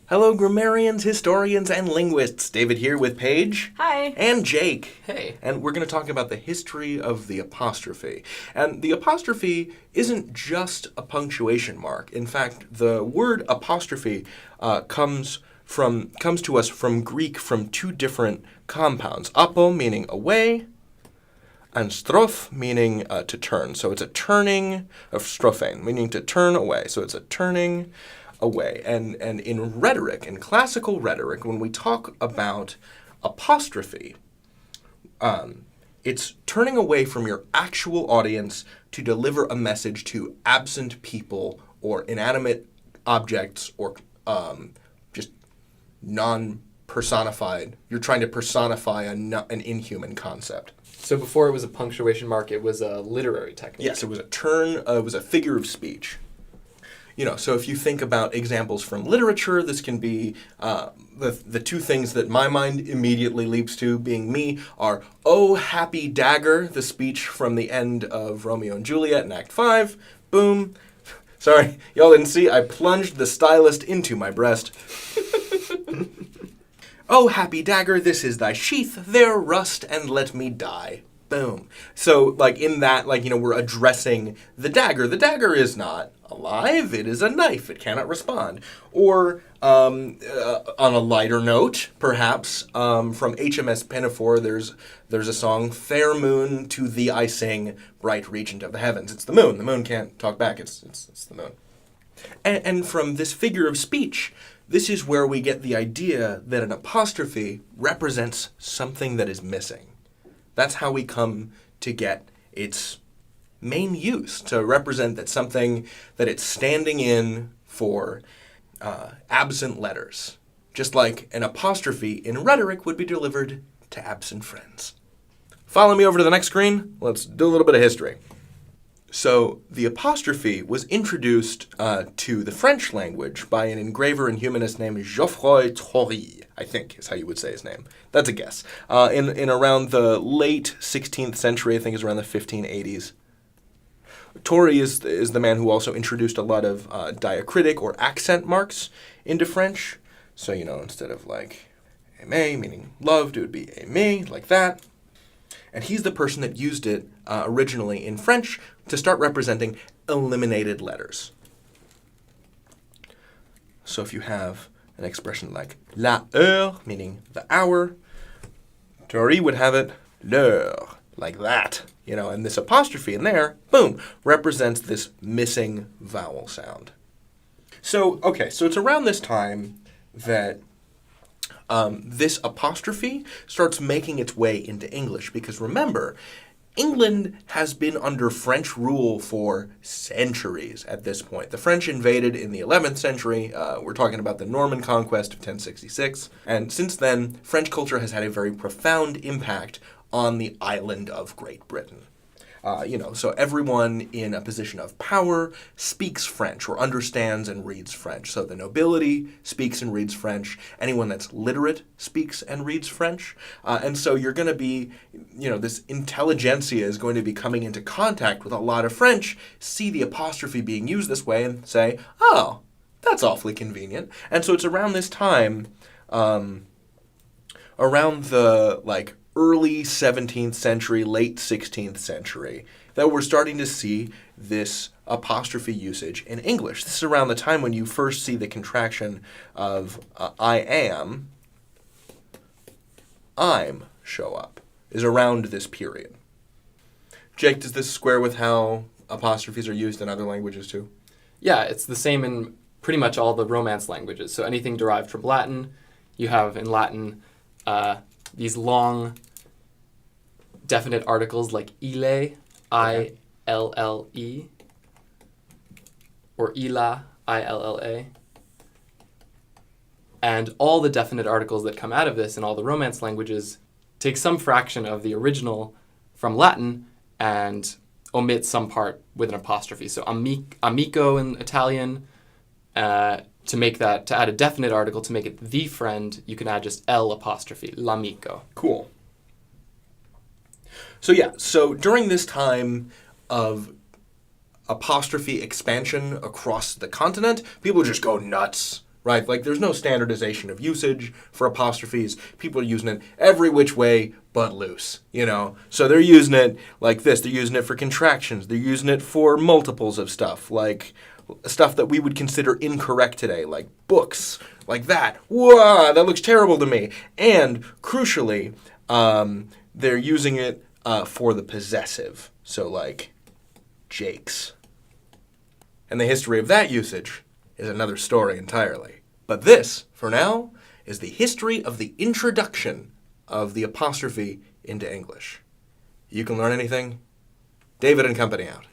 Hello, grammarians, historians, and linguists. David here with Paige. Hi. And Jake. Hey. And we're going to talk about the history of the apostrophe. And the apostrophe isn't just a punctuation mark. In fact, the word apostrophe comes to us from Greek from two different compounds. Apo meaning away, and strophe meaning to turn. So it's a turning of strophein, meaning to turn away. So it's a turning away. And in rhetoric, in classical rhetoric, when we talk about apostrophe, it's turning away from your actual audience to deliver a message to absent people or inanimate objects or just non-personified. You're trying to personify an inhuman concept. So before it was a punctuation mark, it was a literary technique. Yes, it was it was a figure of speech. So if you think about examples from literature, this can be the two things that my mind immediately leaps to, being me, are "Oh, happy dagger," the speech from the end of Romeo and Juliet in Act 5. Boom. Sorry, y'all didn't see. I plunged the stylist into my breast. "Oh, happy dagger, this is thy sheath. There rust and let me die." Boom. So, in that, we're addressing the dagger. The dagger is not alive. It is a knife. It cannot respond. Or, on a lighter note, perhaps, from HMS Pinafore, there's a song, "Fair moon, to thee I sing, bright regent of the heavens." It's the moon. The moon can't talk back. It's the moon. And from this figure of speech, this is where we get the idea that an apostrophe represents something that is missing. That's how we come to get its main use, to represent that something that it's standing in for absent letters. Just like an apostrophe in rhetoric would be delivered to absent friends. Follow me over to the next screen. Let's do a little bit of history. So the apostrophe was introduced to the French language by an engraver and humanist named Geoffroy Trory, I think is how you would say his name. That's a guess. In around the late 16th century, I think is around the 1580s. Trory is the man who also introduced a lot of diacritic or accent marks into French. So, instead of aimé, meaning loved, it would be aimé, like that. And he's the person that used it originally in French to start representing eliminated letters. So if you have an expression like la heure, meaning the hour, Trory would have it l'heure, like that. And this apostrophe in there, boom, represents this missing vowel sound. So it's around this time that this apostrophe starts making its way into English, because remember, England has been under French rule for centuries at this point. The French invaded in the 11th century. We're talking about the Norman conquest of 1066. And since then, French culture has had a very profound impact on the island of Great Britain. So everyone in a position of power speaks French or understands and reads French. So the nobility speaks and reads French. Anyone that's literate speaks and reads French. And so you're going to be, this intelligentsia is going to be coming into contact with a lot of French, see the apostrophe being used this way and say, oh, that's awfully convenient. And so it's around this time, around the, early 17th century, late 16th century, that we're starting to see this apostrophe usage in English. This is around the time when you first see the contraction of I am, I'm show up, is around this period. Jake, does this square with how apostrophes are used in other languages too? Yeah, it's the same in pretty much all the Romance languages. So anything derived from Latin, you have in Latin these long definite articles like ille, I-L-L-E, or illa, I-L-L-A. And all the definite articles that come out of this in all the Romance languages take some fraction of the original from Latin and omit some part with an apostrophe. So amico in Italian, to add a definite article, to make it the friend, you can add just L apostrophe, l'amico. Cool. So during this time of apostrophe expansion across the continent, people just go nuts right? Like, there's no standardization of usage for apostrophes. People are using it every which way but loose, you know? So they're using it like this. They're using it for contractions. They're using it for multiples of stuff, like stuff that we would consider incorrect today, like books, like that. Whoa, that looks terrible to me. And, crucially, they're using it for the possessive. So, like, Jake's. And the history of that usage is another story entirely. But this, for now, is the history of the introduction of the apostrophe into English. You can learn anything? David and Company out.